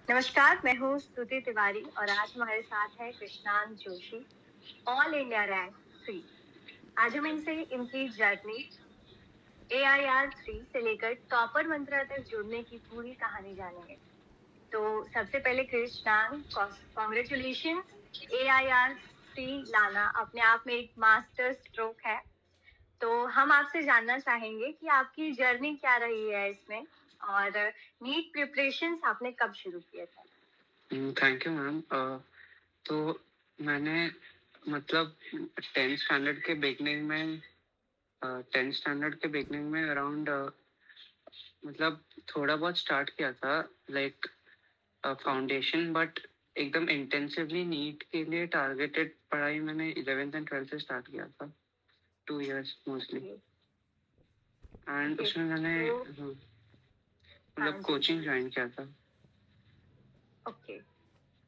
नमस्कार, मैं हूँ स्तुति तिवारी और आज हमारे साथ है कृष्णांत जोशी, ऑल इंडिया रैंक 3। आज हम इनसे इनकी जर्नी AIR 3 से लेकर टॉपर मंत्रा तक जुड़ने की पूरी कहानी जानेंगे। तो सबसे पहले कृष्णांत, कॉन्ग्रेचुलेशंस। AIR 3 लाना अपने आप में एक मास्टर स्ट्रोक है। तो हम आपसे जानना चाहेंगे कि आपकी जर्नी क्या रही है इसमें और नीट प्रिपरेशंस आपने कब शुरू किए थे? Thank you ma'am. तो मैंने मतलब टेंथ स्टैंडर्ड के बिगनिंग में अराउंड मतलब थोड़ा बहुत स्टार्ट किया था, लाइक फाउंडेशन, बट एकदम इंटेंसिवली नीट के लिए टारगेटेड पढ़ाई मैंने 11th एंड 12th से स्टार्ट किया था, 2 years मोस्टली। एंड उसमें मैंने मतलब कोचिंग ज्वाइन किया था। ओके,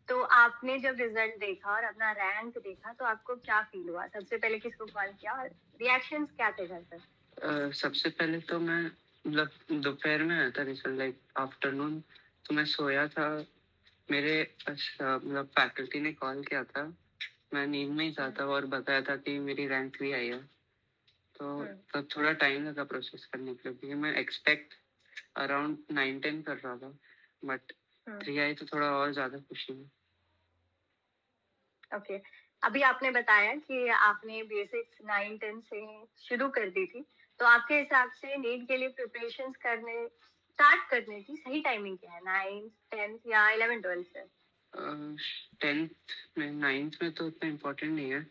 तो आपने जब रिजल्ट देखा और अपना रैंक देखा तो आपको क्या फील हुआ? सबसे पहले किसको कॉल किया और रिएक्शंस क्या थे घर पर? सबसे पहले तो मैं मतलब दोपहर में आया था रिजल्ट, लाइक आफ्टरनून। तो मैं सोया था, मेरे मतलब फैकल्टी ने कॉल किया था, मैं नींद में ही था तब, और बताया था कि मेरी रैंक 3 आई है। तो तब थोड़ा टाइम लगा प्रोसेस करने के लिए, क्योंकि मैं एक्सपेक्ट अराउंड 9-10 कर रहा था, बट 3 आई तो थोड़ा और ज्यादा खुशी है। ओके, अभी आपने बताया कि आपने बेसिक्स 9-10 से शुरू कर दी थी, तो आपके हिसाब से नीट के लिए प्रिपरेशंस स्टार्ट करने की सही टाइमिंग क्या है? 9th 10th या 11th 12th से? 10th में, 9th में तो उतना इम्पोर्टेंट नहीं है,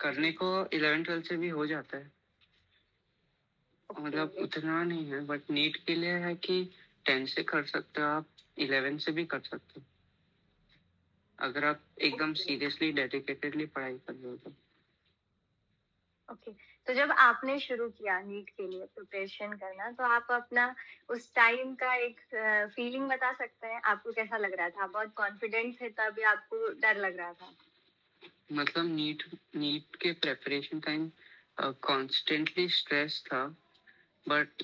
करने को 11th 12th से भी हो जाता है। मतलब उतना नहीं है, बट नीट के लिए है कि 10 से कर सकते हो आप, 11 से भी कर सकते हो, अगर आप एकदम सीरियसली डेडिकेटेडली पढ़ाई कर रहे हो तो। ओके, तो जब आपने शुरू किया नीट के लिए प्रिपरेशन करना, तो आप अपना उस टाइम का एक फीलिंग बता सकते हैं? आपको कैसा लग रहा था? बहुत कॉन्फिडेंट थे तब या आपको डर लग रहा था? मतलब नीट के प्रेपरेशन टाइम कॉन्स्टेंटली स्ट्रेस था, बट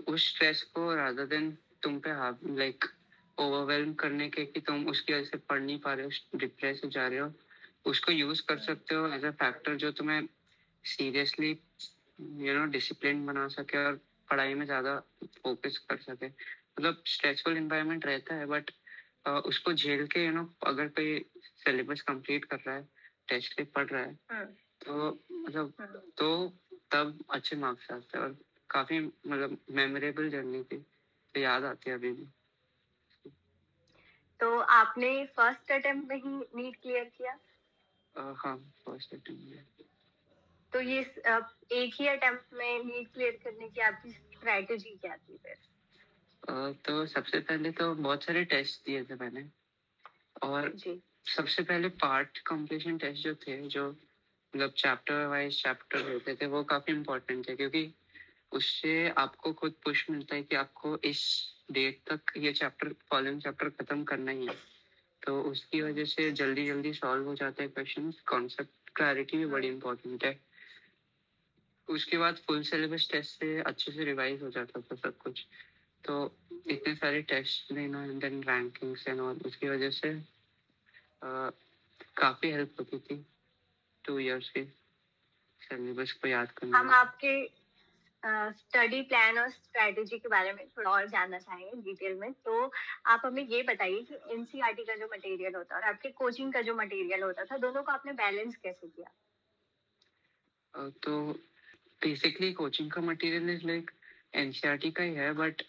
उस स्ट्रेस को रादर देन तुम पे लाइक ओवरवेलम करने के कि तुम उसकी वजह से पढ़ नहीं पा रहे हो, डिप्रेस हो जा रहे हो, उसको यूज कर सकते हो एज अ फैक्टर जो तुम्हें सीरियसली डिसिप्लिन बना सके और पढ़ाई में ज्यादा फोकस कर सके। मतलब स्ट्रेसफुल एनवायरनमेंट रहता है, बट उसको झेल के अगर कोई सिलेबस कंप्लीट कर रहा है, टेस्ट पे पढ़ रहा है, तो मतलब तो तब अच्छे मार्क्स आते हैं, और काफी मतलब मेमोरेबल जर्नी थी, तो याद आती है अभी भी। तो आपने फर्स्ट अटेम्प्ट में ही नीट क्लियर किया? हाँ, फर्स्ट अटेम्प्ट में। तो ये एक ही अटेम्प्ट में नीट क्लियर करने की आपकी स्ट्रेटेजी क्या थी फिर? तो सबसे पहले तो बहुत सारे टेस्ट दिए थे मैंने, और सबसे पहले पार्ट कंप्लीशन टेस्ट जो थे, जो मतलब चैप्टर वाइज चैप्टर होते थे, वो काफी इम्पोर्टेंट थे, क्योंकि उससे आपको खुद पुश मिलता है कि आपको इस डेट तक ये फॉलोइंग चैप्टर खत्म करना ही है। तो उसकी वजह से जल्दी जल्दी सॉल्व हो जाते हैं क्वेश्चन, कॉन्सेप्ट क्लैरिटी भी बड़ी इंपॉर्टेंट है। उसके बाद फुल सिलेबस टेस्ट से अच्छे से रिवाइज हो जाता था सब कुछ। तो इतने सारे टेस्ट देना and then rankings and all, उसकी वजह से काफी हेल्प होती थी 2 years के सिलेबस को याद करने हम में। आपके स्टडी प्लान और स्ट्रेटेजी के बारे में थोड़ा और जानना चाहेंगे डिटेल में। तो आप हमें ये बताइए कि एनसीईआरटी का जो मटेरियल होता है और आपके कोचिंग का जो मटेरियल होता था, दोनों को आपने बैलेंस कैसे किया? तो बेसिकली कोचिंग का मटेरियल इज लाइक एनसीईआरटी का ही है, बट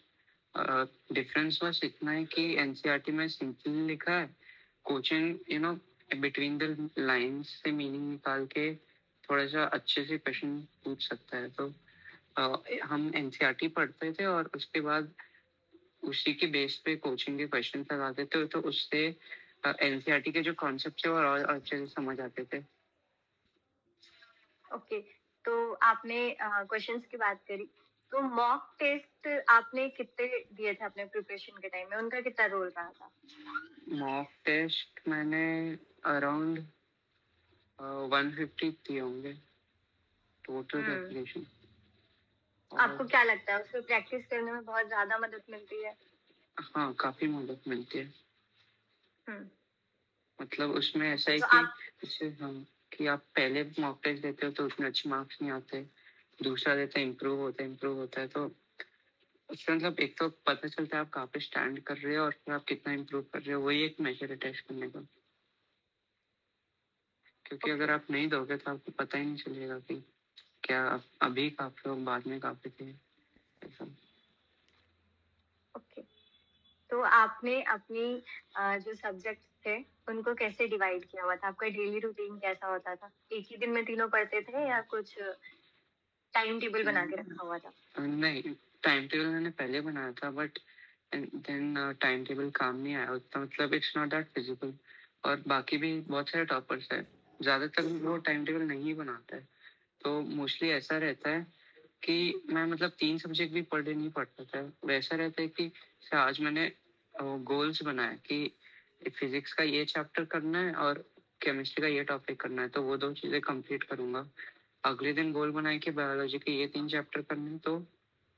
डिफरेंस बस इतना है कि एनसीईआरटी में सिंपल लिखा है, कोचिंग बिटवीन द लाइंस से मीनिंग निकाल के थोड़ा सा अच्छे से क्वेश्चन पूछ सकता है। तो हम एनसीईआरटी पढ़ते थे और उसके बाद उसी के बेस पे कोचिंग के क्वेश्चन लगाते थे, तो उससे एनसीईआरटी के जो कॉन्सेप्ट है वो और अच्छे से समझ आते थे। ओके, तो आपने क्वेश्चंस की बात करी, तो मॉक टेस्ट आपने कितने दिए थे अपने प्रिपरेशन के टाइम में? उनका कितना रोल रहा था? मॉक टेस्ट मैंने अराउंड 150 दिए होंगे टोटल प्रिपरेशन। आपको क्या लगता है उसको प्रैक्टिस करने में बहुत ज्यादा मदद मिलती है? हाँ, काफी मदद मिलती है। हम्म। मतलब उसमें ऐसा है तो कि आप जैसे हाँ, कि आप पहले मॉक टेस्ट देते हो तो उसमें अच्छे मार्क्स नहीं आते, दूसरा देते इम्प्रूव होता है, तो उसमें मतलब एक तो पता चलता है आप कहाँ पे स्टैंड कर रहे हो और फिर आप कितना इम्प्रूव कर रहे हो, वही एक मेजर है टेस्ट करने का। क्योंकि ओके। अगर आप नहीं दोगे तो आपको पता ही नहीं चलेगा कि क्या आप अभी कहाँ पे हो, बाद में कहाँ पे थे, ऐसा। ओके, तो आपने अपनी जो सब्जेक्ट थे उनको कैसे डिवाइड किया हुआ था? आपका डेली रूटीन कैसा होता था? एक ही दिन में तीनों पढ़ते थे या कुछ टाइम टेबल बना के रखा हुआ था? नहीं, टाइम टेबल मैंने पहले बनाया था, बट देन टाइम टेबल काम नहीं आया उतना, मतलब इट्स नॉट दैट फिजिबल। और बाकी भी बहुत सारे टॉपर्स हैं, ज़्यादातर वो टाइम टेबल नहीं बनाता है, तो मोस्टली ऐसा रहता है कि मैं मतलब 3 सब्जेक्ट भी पर डे नहीं पढ़ता था। वैसा रहता है कि जैसे आज मैंने गोल्स बनाए कि फिजिक्स का ये चैप्टर करना है और केमिस्ट्री का ये टॉपिक करना है, तो वो 2 चीज़ें कंप्लीट करूंगा। अगले दिन गोल बनाए कि बायोलॉजी के ये 3 चैप्टर करने हैं, तो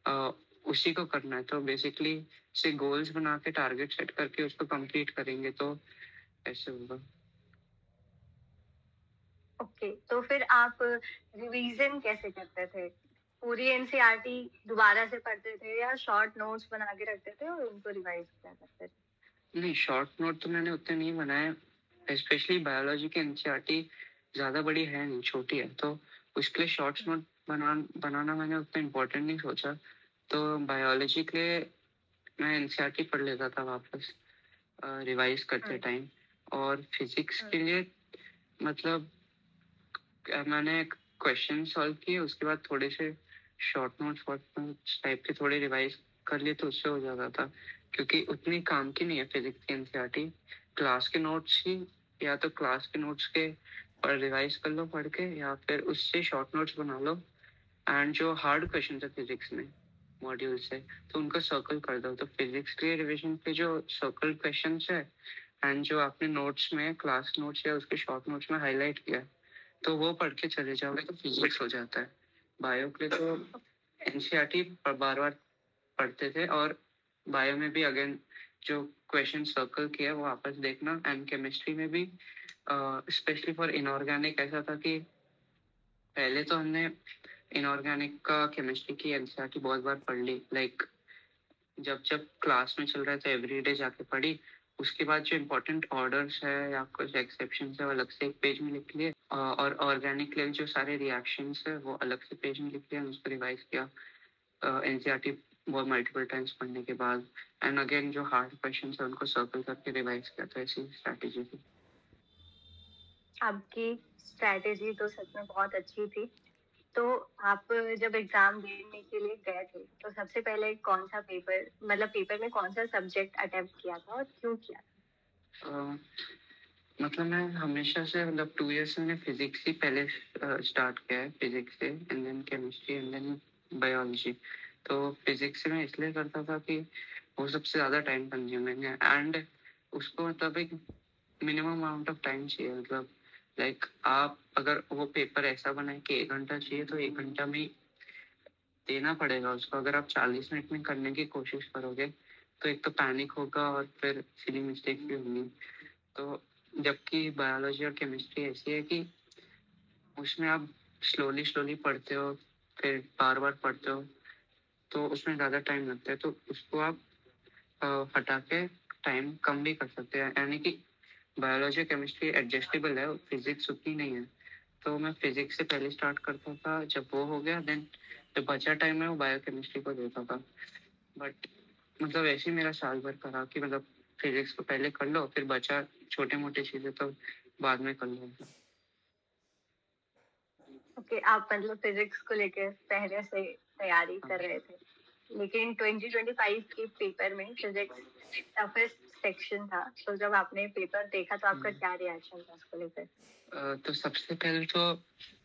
अ, उसी को करना है। तो बेसिकली से गोल्स बना के टारगेट सेट करके उसको कंप्लीट करेंगे, तो ऐसे होगा। ओके, तो फिर आप रिवीजन कैसे करते थे? पूरी एनसीईआरटी दोबारा से पढ़ते थे या शॉर्ट नोट्स बना के रखते थे और उनको रिवाइज किया करते थे? नहीं, शॉर्ट नोट तो मैंने उतने नहीं बनाए, स्पेशली बायोलॉजी की एनसीईआरटी ज़्यादा बड़ी है नहीं, छोटी है, तो उसके लिए शॉर्ट्स नोट बनाना मैंने उतना इम्पोर्टेंट नहीं सोचा। तो बायोलॉजी के लिए मैं एनसीईआरटी पढ़ लेता था वापस रिवाइज करते टाइम। और फिजिक्स के लिए मतलब मैंने क्वेश्चन सॉल्व किए, उसके बाद थोड़े से शॉर्ट नोट्स टाइप के थोड़े रिवाइज कर लिए, तो उससे हो जाता था। क्योंकि उतनी काम की नहीं है फिजिक्स की एनसीईआरटी, क्लास के नोट्स ही, या तो क्लास के नोट्स के पर रिवाइज कर लो पढ़ के, या फिर उससे शॉर्ट नोट्स बना लो। एंड जो हार्ड क्वेश्चन है फिजिक्स में मॉड्यूल से, तो उनका सर्कल कर दो। तो फिजिक्स के रिविजन पे जो सर्कल क्वेश्चन है एंड जो आपने नोट्स में क्लास नोट्स या उसके शॉर्ट नोट्स में हाईलाइट किया, तो वो पढ़ के चले जाओगे तो फिजिक्स हो जाता है। बायो के लिए तो एनसीईआरटी बार बार पढ़ते थे, और बायो में भी अगेन जो क्वेश्चन सर्कल किया वो वापस देखना। एंड केमिस्ट्री में भी स्पेशली फॉर इनऑर्गेनिक ऐसा था कि पहले तो हमने इनऑर्गेनिक का केमिस्ट्री की एनसीईआरटी बहुत बार पढ़ ली, लाइक जब जब क्लास में चल रहा है तो एवरीडे जाके पढ़ी। उसके बाद जो इम्पोर्टेंट ऑर्डर्स है या कुछ एक्सेप्शन है वो अलग से एक पेज में लिख लिए, और ऑर्गेनिक लेवल जो सारे रिएक्शंस है वो अलग से पेज में लिख लिया, उसको रिवाइज किया एनसीईआरटी बहुत मल्टीपल टाइम्स पढ़ने के बाद। एंड अगेन जो हार्ड क्वेश्चन है उनको सर्कल करके रिवाइज किया, तो ऐसी स्ट्रैटेजी थी। आपकी स्ट्रैटेजी तो सच में बहुत अच्छी थी। तो आप जब एग्जाम देने के लिए गए थे तो सबसे पहले कौन सा पेपर, मतलब पेपर में कौन सा सब्जेक्ट अटेम्प्ट किया था और क्यों किया अ, मतलब मैं हमेशा से मतलब 2 इयर्स से मैंने फिजिक्स ही पहले स्टार्ट किया है, फिजिक्स से and then chemistry and then biology. तो फिजिक्स से मैं इसलिए करता था कि वो सबसे ज़्यादा टाइम कंज्यूमिंग है, एंड उसको मतलब एक मिनिमम अमाउंट ऑफ टाइम चाहिए। मतलब लाइक आप अगर वो पेपर ऐसा बनाए कि 1 घंटा चाहिए, तो 1 घंटा में ही देना पड़ेगा उसको। अगर आप 40 मिनट में करने की कोशिश करोगे तो एक तो पैनिक होगा और फिर सिली मिस्टेक भी होंगी। तो जबकि बायोलॉजी और केमिस्ट्री ऐसी है कि उसमें आप स्लोली स्लोली पढ़ते हो, फिर बार बार पढ़ते हो, तो उसमें ज़्यादा टाइम लगता है। तो उसको आप हटा के टाइम कम भी कर सकते हैं, यानी कि बायोलॉजी और केमिस्ट्री एडजस्टेबल है, फिजिक्स उतनी नहीं है। तो मैं फिजिक्स से पहले स्टार्ट करता था, जब वो हो गया देन जो बचा टाइम है वो बायो केमिस्ट्री को देता था। बट मतलब ऐसे ही मेरा साल भर करा कि मतलब फिजिक्स को पहले कर लो, फिर बचा छोटे मोटे चीज़ें तो बाद में कर लो। ओके, आप मतलब फिजिक्स को लेकर पहले से तैयारी कर रहे थे, लेकिन 2025 के पेपर में फिजिक्स टफेस्ट सेक्शन था, तो जब आपने पेपर देखा तो आपका क्या रिएक्शन था उसको लेकर? तो सबसे पहले तो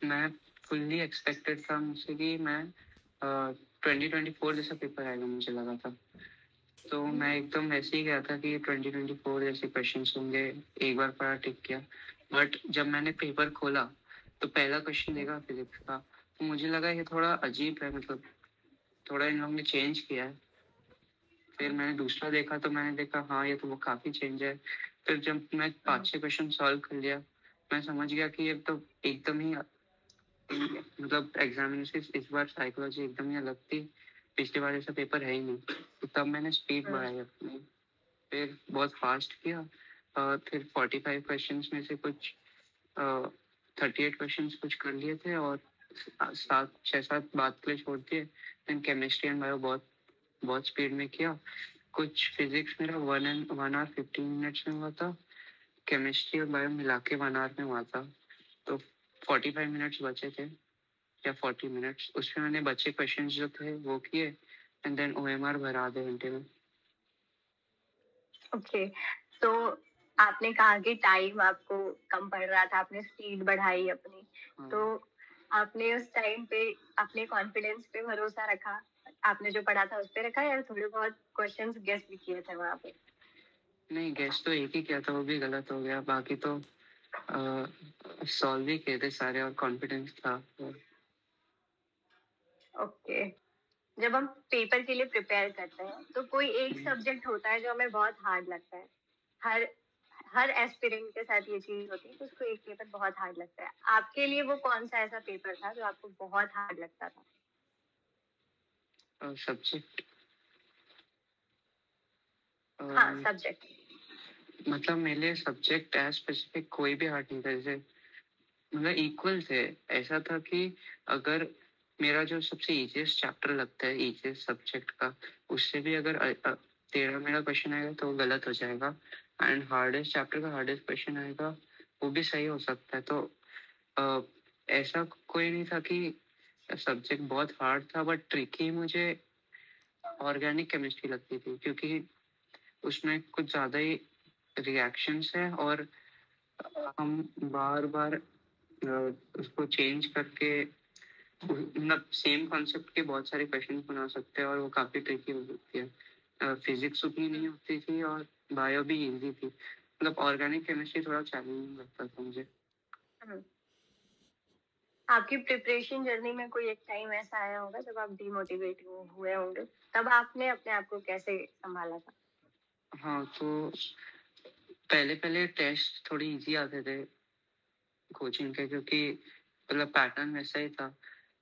मैं फुल्ली एक्सपेक्टेड था मुझसे कि मैं 2024 जैसा पेपर आएगा, मुझे लगा था। तो मैं एकदम ऐसे ही गया था कि 2024 जैसे क्वेश्चन होंगे, एक बार पढ़ा टिक किया। बट जब मैंने पेपर खोला तो पहला क्वेश्चन देखा फिजिक्स का, तो मुझे लगा ये थोड़ा अजीब है, मतलब थोड़ा इन लोगों ने चेंज किया है फिर मैंने दूसरा देखा तो मैंने देखा हाँ ये तो वो काफ़ी चेंज है। फिर जब मैं 5-6 क्वेश्चन सॉल्व कर लिया, मैं समझ गया कि ये तो एकदम ही मतलब एग्जामिनेशन इस बार साइकोलॉजी एकदम ही अलग थी, पिछली बार ऐसा पेपर है ही नहीं। तो तब मैंने स्पीड बढ़ाई अपनी, फिर बहुत फास्ट किया। फिर 45 क्वेश्चंस में से कुछ 38 क्वेश्चंस कुछ कर लिए थे और 6-7 बात के लिए छोड़ दिए। देन केमिस्ट्री एंड बायो बहुत बहुत स्पीड में किया। कुछ फिजिक्स मेरा 1 hour 15 minutes में हुआ था, केमिस्ट्री और बायो मिला के 1 hour में हुआ था। तो 45 मिनट्स बचे थे या 40 मिनट्स, उसमें मैंने बचे क्वेश्चन जो थे वो किए एंड देन OMR भरा आधे घंटे में। ओके, तो आपने कहा कि टाइम आपको कम पड़ रहा था, आपने स्पीड बढ़ाई अपनी, तो आपने उस टाइम पे अपने कॉन्फिडेंस पे भरोसा रखा, आपने जो पढ़ा था उस पे रखा, या थोड़े बहुत क्वेश्चंस गेस भी किए थे वहाँ पे? नहीं, गेस तो एक ही किया था, वो भी गलत हो गया, बाकी तो सॉल्व ही किए थे सारे और कॉन्फिडेंस था। ओके, जब हम पेपर के लिए प्रिपेयर करते हैं तो कोई एक सब्जेक्ट होता है जो हमें बहुत हार्ड लगता है, हर हर एस्पिरेंट के साथ ये चीज होती है कि उसको एक पेपर बहुत हार्ड लगता है। आपके लिए वो कौन सा ऐसा पेपर था जो आपको बहुत हार्ड लगता था? सब्जेक्ट हाँ, सब्जेक्ट। मतलब मेरे लिए सब्जेक्ट एज स्पेसिफिक कोई भी हार्ड नहीं था, जैसे मतलब इक्वल थे। ऐसा था कि अगर मेरा जो सबसे इजीएस्ट चैप्टर लगता है इजीएस्ट सब्जेक्ट का, उससे भी अगर 13 मेरा क्वेश्चन आएगा तो वो गलत हो जाएगा, एंड हार्डेस्ट चैप्टर का हार्डेस्ट क्वेश्चन आएगा वो भी सही हो सकता है। तो ऐसा कोई नहीं था कि सब्जेक्ट बहुत हार्ड था, बट ट्रिकी मुझे ऑर्गेनिक केमिस्ट्री लगती थी, क्योंकि उसमें कुछ ज़्यादा ही रिएक्शंस है और हम बार बार उसको चेंज करके मतलब सेम कॉन्सेप्ट के बहुत सारे क्वेश्चन बना सकते हैं और वो काफ़ी ट्रिकी हो सकती है। फिजिक्स उतनी नहीं होती थी और बायो भी इजी थी, मतलब ऑर्गेनिक केमिस्ट्री थोड़ा चैलेंजिंग लगता था मुझे। आपकी प्रिपरेशन जर्नी में कोई एक टाइम ऐसा आया होगा जब आप डिमोटिवेट हुए होंगे, तब आपने अपने आप को कैसे संभाला था? हाँ, तो पहले पहले टेस्ट थोड़ी इजी आते थे कोचिंग के, क्योंकि मतलब पैटर्न वैसा ही था।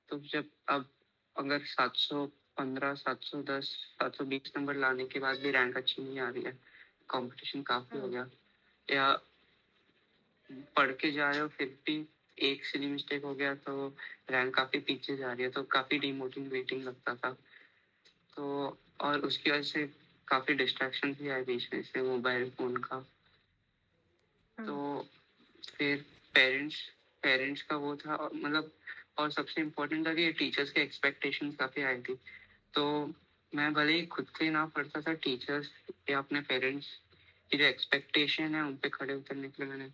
तो जब अब अगर 715, 710, 720 नंबर लाने के बाद भी रैंक अच्छी नहीं आ रही है, कंपटीशन काफ़ी हो गया, या पढ़ के जा रहे हो फिर भी एक सिली मिस्टेक हो गया तो रैंक काफ़ी पीछे जा रही है, तो काफ़ी डिमोटिवेटिंग लगता था। तो और उसकी वजह से काफ़ी डिस्ट्रैक्शन भी आए बीच में से मोबाइल फ़ोन का। तो फिर पेरेंट्स पेरेंट्स का वो था मतलब, और सबसे इम्पोर्टेंट था कि टीचर्स के एक्सपेक्टेशंस काफ़ी हाई थी। तो मैं भले ही खुद से ना पढ़ता था, टीचर्स या अपने पेरेंट्स की जो एक्सपेक्टेशन है उन पे खड़े उतरने के लिए मैंने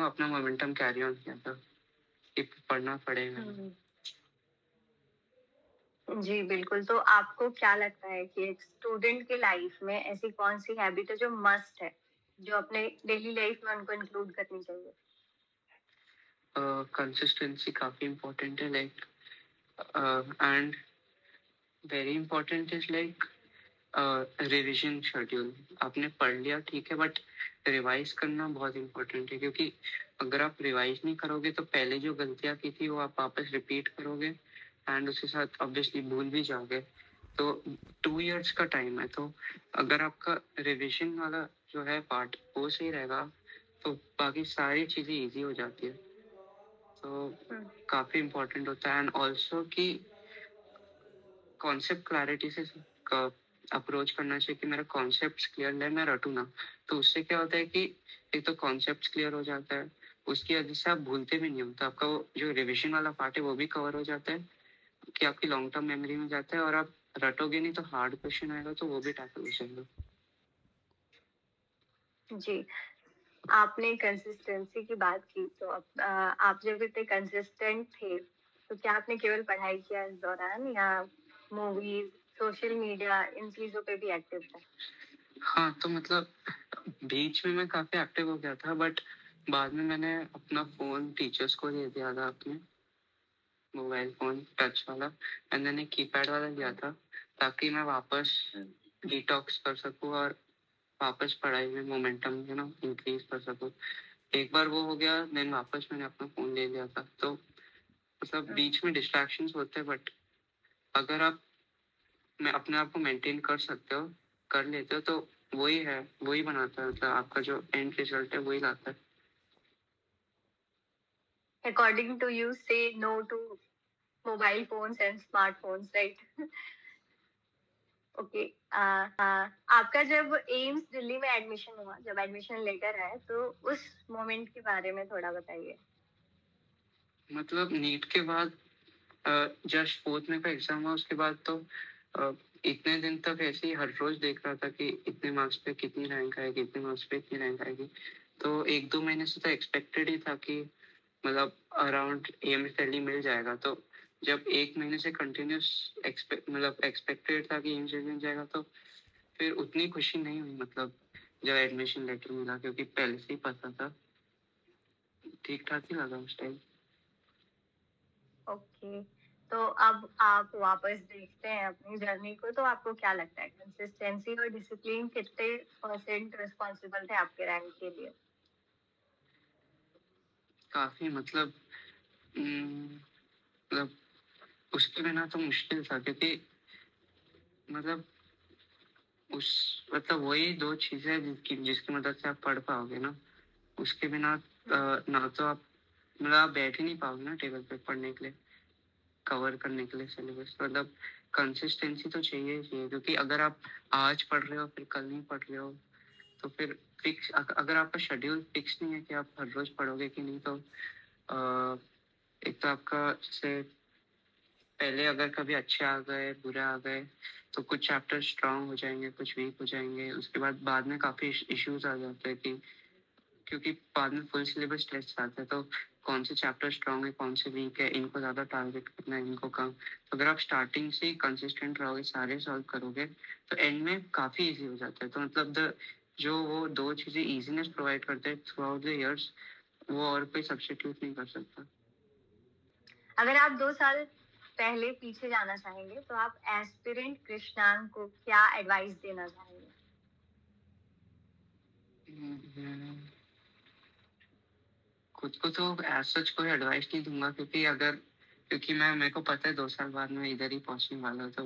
अपना मोमेंटम कैरी ऑन किया था कि पढ़ना पड़ेगा। जी बिल्कुल, तो आपको क्या लगता है कि एक स्टूडेंट के लाइफ में ऐसी कौन सी हैबिट है जो मस्ट है, जो अपने डेली लाइफ में उनको इंक्लूड करनी चाहिए? कंसिस्टेंसी काफ़ी इम्पोर्टेंट है, like and very important is like revision schedule. आपने पढ़ लिया ठीक है, बट रिवाइज करना बहुत इम्पोर्टेंट है, क्योंकि अगर आप रिवाइज नहीं करोगे तो पहले जो गलतियाँ की थी वो आप वापस रिपीट करोगे एंड उसके साथ ऑब्वियसली भूल भी जाओगे। तो 2 years का टाइम है, तो अगर आपका रिविजन वाला जो है पार्ट वो सही रहेगा तो बाकी सारी चीज़ें इजी हो जाती है। तो काफ़ी इम्पोर्टेंट होता है, एंड ऑल्सो कि कॉन्सेप्ट क्लैरिटी से अप्रोच करना चाहिए कि मेरा कॉन्सेप्ट क्लियर है, मैं रटू ना। तो उससे क्या होता है कि एक तो कॉन्सेप्ट क्लियर हो जाता है, उसकी वजह से आप भूलते भी नहीं हो, तो आपका वो जो रिविजन वाला पार्ट है वो भी कवर हो जाता है कि आपकी लॉन्ग टर्म मेमोरी में जाता है, और आप रटोगे नहीं तो हार्ड क्वेश्चन आएगा तो वो भी टैकल हो जाएगा। जी, आपने कंसिस्टेंसी की बात की, तो आप जब इतने कंसिस्टेंट थे तो क्या आपने केवल पढ़ाई किया इस दौरान, या मूवीज, सोशल मीडिया, इन चीजों पे भी एक्टिव थे? हाँ, तो मतलब बीच में मैं काफ़ी एक्टिव हो गया था, बट बाद में मैंने अपना फ़ोन टीचर्स को दे दिया था, अपने मोबाइल फ़ोन टच वाला, एंड मैंने कीपैड वाला लिया था। ताकि मैं वापस डिटॉक्स कर सकूं और वापस पढ़ाई में मोमेंटम इंक्रीज कर सकूं। एक बार वो हो गया, देन वापस मैंने अपना फोन ले लिया था। तो मतलब बीच में डिस्ट्रैक्शंस होते हैं, बट अगर आप मैं अपने आप को मेंटेन कर सकते हो, कर लेते हो, तो वही है, वही बनाता है, मतलब आपका जो एंड रिजल्ट है वही लाता है। According to you, say no to mobile phones and smartphones, right? Okay आपका जब एम्स दिल्ली में एडमिशन हुआ, जब एडमिशन लेटर आया, तो उस मोमेंट के बारे में थोड़ा बताइए। मतलब नीट के बाद जस्ट 4th में का एग्जाम हुआ, उसके बाद तो इतने दिन तक ऐसे ही हर रोज देख रहा था कि इतने मार्क्स पे कितनी रैंक आएगी, इतने मार्क्स पे इतनी रैंक आएगी। तो 1-2 महीने से तो एक्सपेक्टेड ही था कि मतलब अराउंड एएमएस मिल जाएगा। तो जब 1 महीने से कंटिन्यूस एक्सपेक्टेड था कि एम्स मिल जाएगा, तो फिर उतनी खुशी नहीं हुई मतलब जब एडमिशन लेटर मिला, क्योंकि पहले से ही पता था। ठीक ठाक ही लगा उस टाइम। ओके तो अब आप वापस देखते हैं अपनी जर्नी को, तो आपको क्या लगता है कंसिस्टेंसी और डिसिप्लिन कितने % रिस्पॉन्सिबल थे आपके रैंक के लिए? काफी मतलब उसके बिना तो मुश्किल था, क्योंकि मतलब वही 2 चीजें जिसकी मदद से आप पढ़ पाओगे ना। उसके बिना ना तो आप आप बैठ ही नहीं पाओगे ना टेबल पे पढ़ने के लिए, कवर करने के लिए सिलेबस। मतलब कंसिस्टेंसी तो चाहिए ही चाहिए, क्योंकि अगर आप आज पढ़ रहे हो फिर कल नहीं पढ़ रहे हो, तो फिर फिक्स अगर आपका शेड्यूल फिक्स नहीं है कि आप हर रोज पढ़ोगे कि नहीं, तो एक तो आपका जैसे पहले अगर कभी अच्छे आ गए, बुरे आ गए, तो कुछ चैप्टर स्ट्रांग हो जाएंगे, कुछ वीक हो जाएंगे। उसके बाद में काफी इश्यूज आ जाते हैं कि क्योंकि बाद में फुल सिलेबस टेस्ट आते हैं, तो कौन से चैप्टर स्ट्रांग है, कौन से वीक है, इनको ज्यादा टारगेट करना है, इनको कम। तो अगर आप स्टार्टिंग से ही कंसिस्टेंट रहोगे, सारे सॉल्व करोगे, तो एंड में काफी इजी हो जाता है। तो मतलब जो वो 2 चीजें इजीनेस प्रोवाइड करते हैं थ्रू आउट द इयर्स, वो और कोई सब्स्टिट्यूट नहीं कर सकता। अगर आप 2 साल पहले पीछे जाना चाहेंगे, तो आप एस्पिरेंट कृष्णांग को क्या एडवाइस देना चाहेंगे? खुद को तो एज सच कोई एडवाइस नहीं दूंगा, क्योंकि मेरे को पता है 2 साल बाद मैं इधर ही पहुंचने वाला हूँ। तो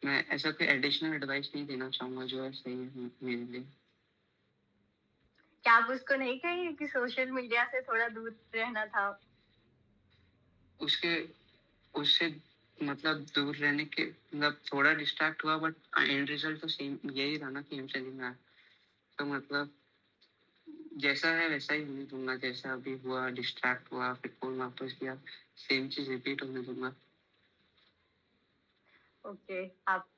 मैं ऐसा कोई एडिशनल एडवाइस नहीं देना चाहूंगा जो है सही है मेरे लिए। क्या आप उसको नहीं कहेंगे कि सोशल मीडिया से थोड़ा दूर रहना था? उससे मतलब दूर रहने के मतलब थोड़ा डिस्ट्रैक्ट हुआ, बट एंड रिजल्ट तो सेम यही रहा ना कि हम चली में। तो मतलब जैसा है वैसा ही होने दूंगा, जैसा अभी हुआ, डिस्ट्रैक्ट हुआ फिर फोन वापस किया, सेम चीज रिपीट होने दूंगा। ओके आप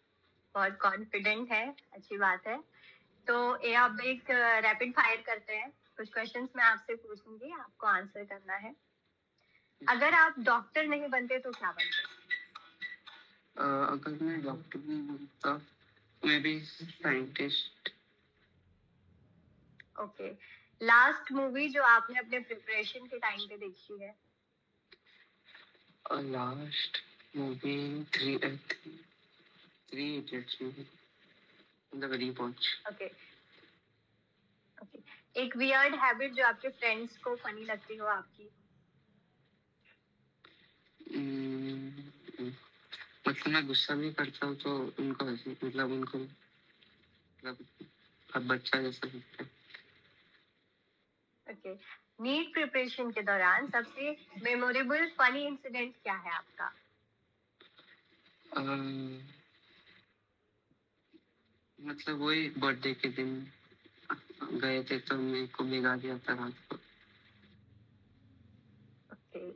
बहुत कॉन्फिडेंट है, अच्छी बात है। तो ये अब एक रैपिड फायर करते हैं। कुछ क्वेश्चंस मैं आपसे पूछूंगी, आपको आंसर करना है। अगर आप डॉक्टर नहीं बनते तो क्या बनते? अगर मैं डॉक्टर नहीं बनता, मैं भी साइंटिस्ट। ओके लास्ट मूवी जो आपने अपने प्रिपरेशन के टाइम पे देखी है? Last movie three idiots movie, मतलब रीवॉच। ओके ओके एक वियर्ड हैबिट जो आपके फ्रेंड्स को फनी लगती हो आपकी? मतलब मैं गुस्सा भी करता हूँ तो उनको हंसी, उनको अब बच्चा जैसा लगता है। ओके नीट प्रिपरेशन के दौरान सबसे मेमोरेबल फनी इंसिडेंट क्या है आपका? मतलब वही बर्थडे के दिन गए थे तो मेरे को भिगा दिया था रात को। ओके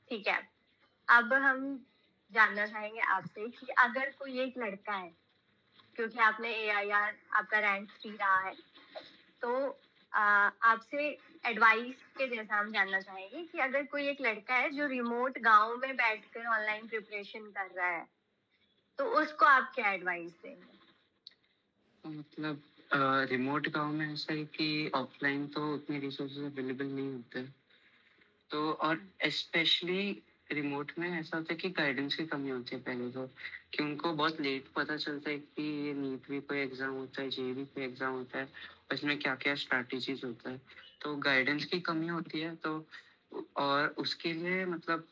ठीक है। अब हम जानना चाहेंगे आपसे कि अगर कोई एक लड़का है, क्योंकि आपने AIR आपका रैंक 3 रहा है, तो आपसे एडवाइस के जैसा हम जानना चाहेंगे कि अगर कोई एक लड़का है जो रिमोट गांव में बैठकर ऑनलाइन प्रिपरेशन कर रहा है, तो उसको आप क्या एडवाइस देंगे? तो मतलब रिमोट गांव में ऐसा है कि ऑफलाइन तो उतने रिसोर्सेज अवेलेबल नहीं होते। तो और स्पेशली रिमोट में ऐसा होता है कि गाइडेंस की कमी होती है पहले तो, कि उनको बहुत लेट पता चलता है कि ये नीट भी कोई एग्जाम होता है, जेईई भी कोई एग्जाम होता है, और इसमें क्या क्या स्ट्रैटेजीज होता है। तो गाइडेंस की कमी होती है। तो और उसके लिए मतलब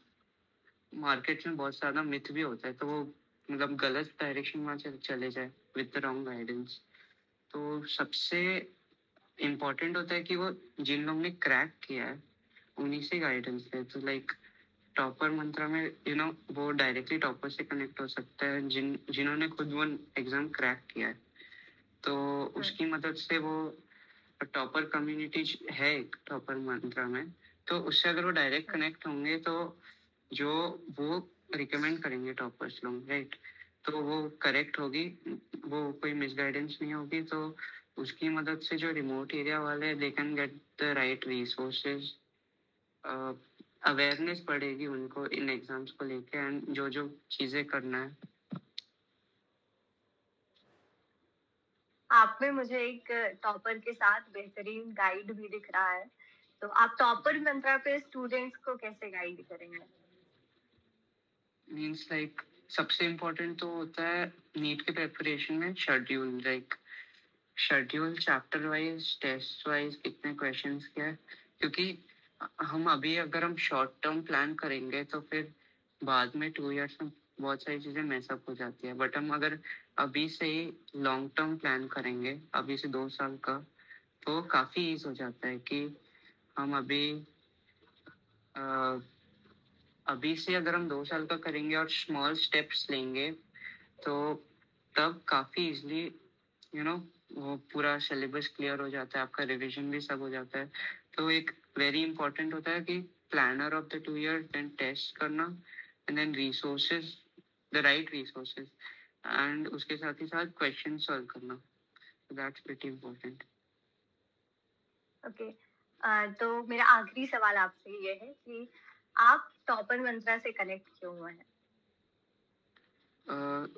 मार्केट में बहुत ज़्यादा मिथ भी होता है, तो वो मतलब गलत डायरेक्शन में चले जाए विद द रॉन्ग गाइडेंस। तो सबसे इम्पोर्टेंट होता है कि वो जिन लोग ने क्रैक किया है उन्हीं से गाइडेंस ले। तो लाइक टॉपर मंत्रा में वो डायरेक्टली टॉपर से कनेक्ट हो सकता है जिन्होंने खुद वो एग्जाम क्रैक किया है। तो उसकी मदद से वो टॉपर कम्युनिटी है एक टॉपर मंत्रा में, तो उससे अगर वो डायरेक्ट कनेक्ट होंगे तो जो वो रिकमेंड करेंगे टॉपर्स लोग, राइट, तो वो करेक्ट होगी, वो कोई मिसगाइडेंस नहीं होगी। तो उसकी मदद से जो रिमोट एरिया वाले they can get the right resources, awareness बढ़ेगी उनको इन एग्जाम्स को लेके, एंड जो जो चीज़ें करना है। आप में मुझे एक टॉपर के साथ बेहतरीन गाइड भी दिख रहा है, तो आप टॉपर मंत्रा पे स्टूडेंट्स को कैसे गाइड करेंगे? मीन्स लाइक सबसे इम्पोर्टेंट तो होता है नीट के प्रिपरेशन में schedule, like schedule chapter wise, taste wise, कितने क्वेश्चंस क्या है। क्योंकि हम अभी अगर हम शॉर्ट टर्म प्लान करेंगे तो फिर बाद में 2 इयर्स में बहुत सारी चीज़ें मैसअप हो जाती है। बट हम अगर अभी से ही लॉन्ग टर्म प्लान करेंगे, अभी से 2 साल का, तो काफ़ी ईज हो जाता है कि हम अभी से अगर हम 2 साल का करेंगे और स्मॉल स्टेप्स लेंगे तो तब काफ़ी इजली वो पूरा सिलेबस क्लियर हो जाता है, आपका रिवीजन भी सब हो जाता है। तो एक वेरी इंपॉर्टेंट होता है कि planner of the 2 year, then test करना, and then resources, the right resources, एंड उसके साथ ही साथ क्वेश्चन सॉल्व करना। That's pretty important. ओके, तो मेरा आखिरी सवाल आपसे ये है कि आप टॉपर मंत्रा से कनेक्ट क्यों हुए हैं?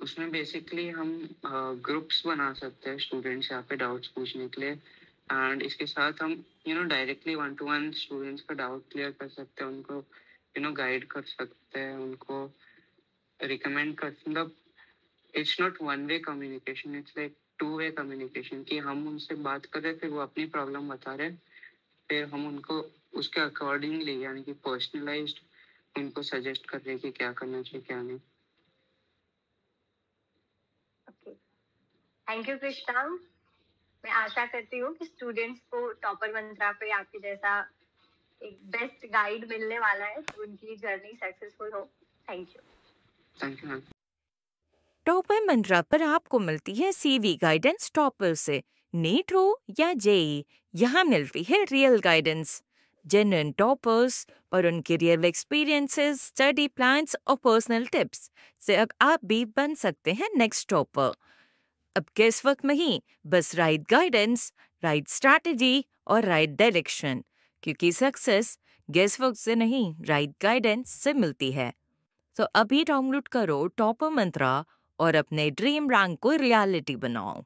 उसमें बेसिकली हम ग्रुप्स बना सकते हैं स्टूडेंट्स यहाँ पे डाउट्स पूछने के लिए, एंड इसके साथ हम डायरेक्टली 1-to-1 स्टूडेंट्स का डाउट क्लियर कर सकते हैं, उनको गाइड कर सकते हैं, उनको रिकमेंड कर, मतलब it's not one way communication, it's like two way communication, कि हम उनसे बात कर रहे, फिर वो अपनी प्रॉब्लम बता रहे, फिर हम उनको उसके अकॉर्डिंगली यानी कि पर्सनलाइज्ड उनको सजेस्ट कर रहे कि क्या करना चाहिए क्या नहीं। Thank you Krishnang. मैं आशा करती हूँ कि स्टूडेंट्स को टॉपर मंत्रा पे आपके जैसा एक बेस्ट गाइड मिलने वाला है, तो उनकी जर्नी सक्सेसफुल हो। Thank you ma'am. टॉपर मंत्रा पर आपको मिलती है सीवी गाइडेंस टॉपर से। नीट हो या जेईई, यहाँ मिलती है रियल गाइडेंस। जेन्युइन टॉपर्स और उनके रियल एक्सपीरियंसेस, स्टडी प्लान्स और पर्सनल टिप्स से अब आप भी बन सकते हैं नेक्स्ट टॉपर। अब किस वक्त नहीं, बस राइट गाइडेंस, राइट स्ट्रैटेजी और राइट डायरेक्शन, क्योंकि सक्सेस गेस वक्त से नहीं, राइट गाइडेंस से मिलती है। तो अभी डाउनलोड करो टॉपर मंत्रा और अपने ड्रीम रैंक को रियलिटी बनाओ।